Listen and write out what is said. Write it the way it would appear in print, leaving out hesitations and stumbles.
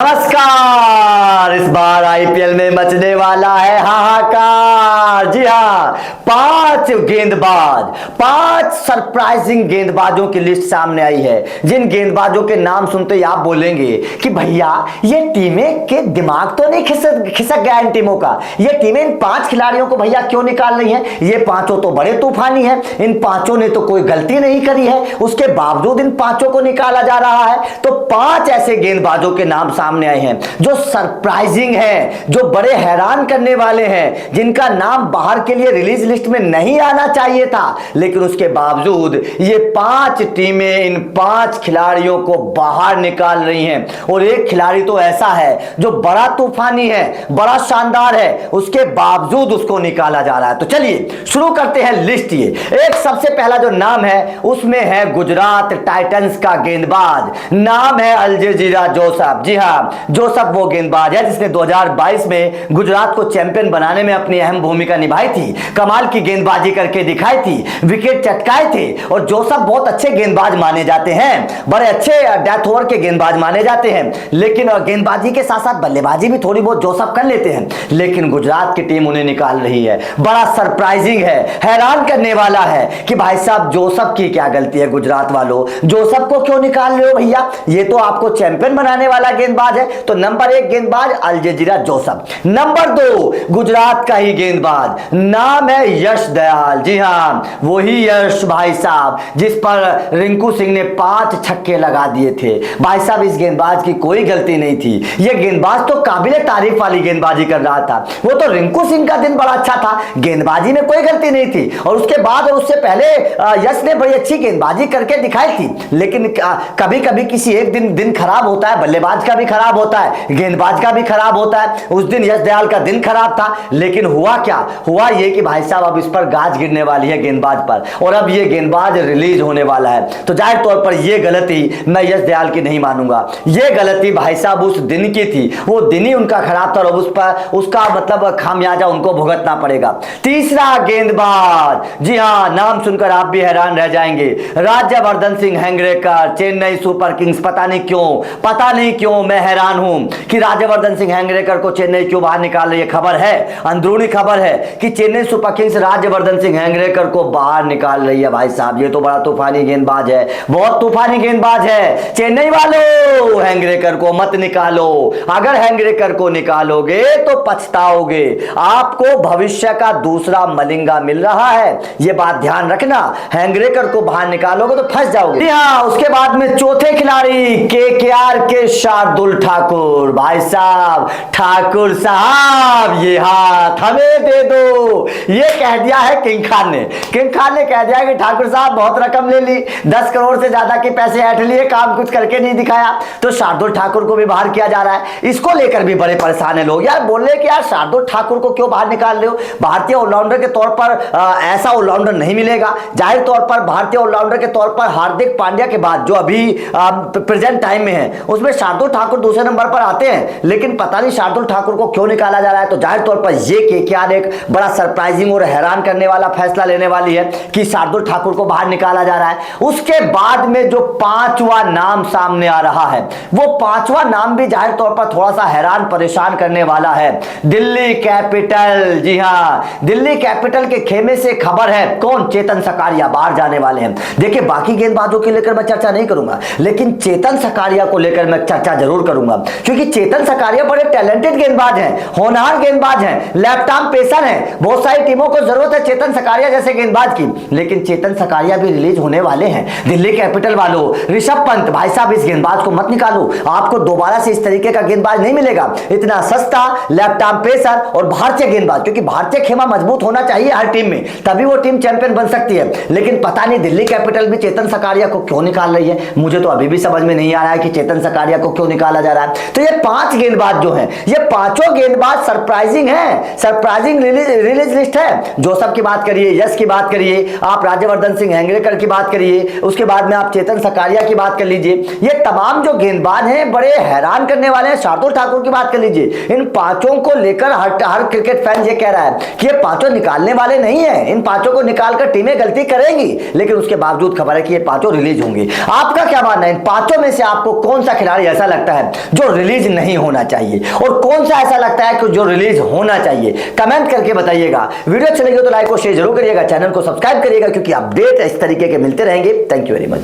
नमस्कार। इस बार आईपीएल में मचने वाला है हाहाकार। जी हाँ, 5 सरप्राइजिंग गेंदबाजों की लिस्ट सामने आई है, जिन गेंदबाजों के नाम सुनते ही आप बोलेंगे कि भैया ये टीमें के दिमाग तो नहीं खिसक गया इन टीमों का। ये टीमें इन 5 खिलाड़ियों को भैया क्यों निकाल रही हैं? ये पांचों तो बड़े तूफानी हैं, इन पांचों ने तो कोई गलती नहीं करी है, उसके बावजूद इन पांचों को निकाला जा रहा है। तो 5 ऐसे गेंदबाजों के नाम सामने आए हैं जो सरप्राइजिंग हैं, जो बड़े हैरान करने वाले हैं, जिनका नाम बाहर के लिए रिलीज लिस्ट में नहीं आना चाहिए था, लेकिन उसके बावजूद ये 5 टीमें इन 5 खिलाड़ियों को बाहर निकाल रही हैं। और एक खिलाड़ी तो ऐसा है जो बड़ा तूफानी है, बड़ा शानदार है, उसके बावजूद उसको निकाला जा रहा है। तो चलिए शुरू करते हैं लिस्ट। ये एक सबसे पहला जो नाम है उसमें है गुजरात टाइटंस का गेंदबाज, नाम है अल्जेजिरा जोसेफ। जी हां, जोसेफ वो गेंदबाज है जिसने 2022 में गुजरात को चैंपियन बनाने में अपनी अहम भूमिका निभाई थी, कमाल की गेंदबाजी करके दिखाई थी, विकेट चटकाए थे। और जोसेफ बहुत अच्छे गेंदबाज माने जाते हैं, बड़े अच्छे डेथ ओवर के गेंदबाज माने जाते हैं, लेकिन गेंदबाजी के साथ साथ बल्लेबाजी भी थोड़ी बहुत जोसेफ कर लेते हैं। लेकिन गुजरात की टीम उन्हें निकाल रही है। बड़ा सरप्राइजिंग है, हैरान करने वाला है कि भाई साहब जोसेफ की क्या गलती है? गुजरात वालों, जोसेफ को क्यों निकाल रहे हो भैया? ये तो आपको चैंपियन बनाने वाला गेंदबाज है। तो नंबर 1 गेंदबाज अल्जेजिरा जोसेफ। नंबर 2 गुजरात का ही गेंदबाज, नाम है यश दयाल। जी हां, वही यश भाई साहब जिस पर रिंकू सिंह ने 5 छक्के लगा दिए थे। भाई साहब इस गेंदबाज की कोई गलती नहीं थी, यह गेंदबाज तो काबिले तारीफ वाली गेंदबाजी कर रहा था। वो तो रिंकू सिंह का दिन बड़ा अच्छा था, गेंदबाजी में कोई गलती नहीं थी। और उसके बाद और उससे पहले यश ने बड़ी अच्छी गेंदबाजी करके दिखाई थी। लेकिन कभी कभी किसी एक दिन खराब होता है, बल्लेबाज का भी खराब होता है, गेंदबाज का भी खराब होता है। उस दिन यश दयाल का दिन खराब था, लेकिन हुआ क्या? हुआ ये कि भाई साहब अब इस पर गाज गिरने वाली है गेंदबाज पर, और अब ये गेंदबाज रिलीज होने वाला है। तो जाहिर तौर पर ये गलती मैं यश दयाल की नहीं मानूंगा। ये गलती भाई साहब उस दिन की थी, वो दिन ही उनका खराब था, और उस पर उसका मतलब खामियाजा उनको भुगतना पड़ेगा। तीसरा गेंदबाज, जी हां, नाम सुनकर आप भी हैरान रह जाएंगे, राज्यवर्धन सिंह हेंगरेकर, चेन्नई सुपर किंग्स। पता नहीं क्यों मैं हैरान हूं कि राज्यवर्धन सिंह हेंगरेकर को चेन्नई क्यों बाहर निकाल रही है। खबर है, अंदरूनी खबर है कि चेन्नई सुपर किंग्स राज्यवर्धन सिंह हेंगरेकर को बाहर निकाल रही है। भाई साहब ये तो बड़ा तूफानी गेंदबाज है, बहुत तूफानी गेंदबाज है। चेन्नई वालों, हेंगरेकर को मत निकालो। अगर हेंगरेकर को निकालोगे तो पछताओगे, आपको भविष्य का दूसरा मलिंगा मिल रहा है, यह बात ध्यान रखना। हेंगरेकर को बाहर निकालोगे तो फंस जाओगे। हाँ, उसके बाद में चौथे खिलाड़ी केकेआर के शार्दुल ठाकुर। भाई साहब, ठाकुर साहब ये हाथ हमें दे दो, ये कह दिया है किंग खान ने कह दिया कि ठाकुर साहब बहुत रकम ले ली, 10 करोड़ से ज्यादा के पैसे ऐठ लिए, काम कुछ करके नहीं दिखाया। तो शार्दुल ठाकुर को भी बाहर किया जा रहा है। इसको लेकर भी बड़े परेशान है लोग। यार बोल रहे कि यार शार्दुल ठाकुर को क्यों बाहर निकाल रहे हो? भारतीय ऑलराउंडर के तौर पर ऐसा ऑलराउंडर नहीं मिलेगा। जाहिर तौर पर भारतीय ऑलराउंडर के तौर पर हार्दिक पांड्या के बाद जो अभी प्रेजेंट टाइम में है, उसमें शार्दुल ठाकुर दूसरे नंबर पर आते हैं। लेकिन पता नहीं शार्दुल ठाकुर को क्यों निकाला जा रहा है। तो जाहिर तौर पर ये केकेआर एक बड़ा सरप्राइजिंग और हैरान करने वाला फैसला लेने वाली है कि शार्दुल ठाकुर को बाहर निकाला जा रहा है। उसके बाद में जो 5वां नाम सामने आ रहा है, वो 5वां नाम भी जाहिर तौर पर थोड़ा सा हैरान परेशान करने वाला है, दिल्ली कैपिटल। जी हां, दिल्ली कैपिटल के खेमे से खबर है, कौन? चेतन सकारिया बाहर जाने वाले हैं। देखिए बाकी गेंदबाजों के लेकर मैं चर्चा नहीं करूंगा, लेकिन चेतन सकारिया को लेकर मैं चर्चा जरूर करूंगा, क्योंकि चेतन सकारिया बड़े टैलेंटेड गेंदबाज हैं, होनहार गेंदबाज हैं, लेफ्ट आर्म पेसर हैं। बहुत सारी टीमों को जरूरत है चेतन सकारिया जैसे गेंदबाज की, लेकिन चेतन सकारिया भी रिलीज होने वाले हैं। दिल्ली कैपिटल वालों, ऋषभ पंत, भाई साहब इस गेंदबाज को मत निकालो, आपको दोबारा से इस तरीके का गेंदबाज नहीं मिलेगा। इतना सस्ता लेफ्ट आर्म पेसर और भारतीय गेंदबाज, क्योंकि भारतीय खेमा मजबूत होना चाहिए हर टीम में, तभी वो टीम चैंपियन बन सकती है। लेकिन पता नहीं दिल्ली कैपिटल भी चेतन सकारिया को क्यों निकाल रही है, मुझे तो अभी भी समझ में नहीं आ रहा है कि चेतन सकारिया को क्यों निकाला जा रहा है। तो ये 5 गेंदबाज जो हैं, ये पांचों गेंदबाज सरप्राइजिंग हैं, सरप्राइजिंग रिलीज लिस्ट है। जोसफ की बात करिए, यश की बात करिए, आप राज्यवर्धन सिंह हेंगड़ेकर की बात करिए, उसके बाद में आप चेतन सकारिया की बात कर लीजिए। ये तमाम जो गेंदबाज हैं बड़े हैरान करने वाले हैं। शार्दुल ठाकुर की बात कर लीजिए, इन पांचों को लेकर हर क्रिकेट फैन ये कह रहा है कि ये पांचों निकालने वाले नहीं है, इन पांचों को निकालकर टीमें गलती करेंगी, लेकिन उसके बावजूद खबर है कि ये पांचों रिलीज होंगे। आपका क्या मानना है, इन पांचों में से आपको कौन सा खिलाड़ी ऐसा लगता है जो रिलीज नहीं होना चाहिए और कौन सा ऐसा लगता है कि जो रिलीज होना चाहिए? कमेंट करके बताइएगा। वीडियो अच्छी लगी तो लाइक और शेयर जरूर करिएगा, चैनल को सब्सक्राइब करिएगा, क्योंकि अपडेट इस तरीके के मिलते रहेंगे। Thank you very much.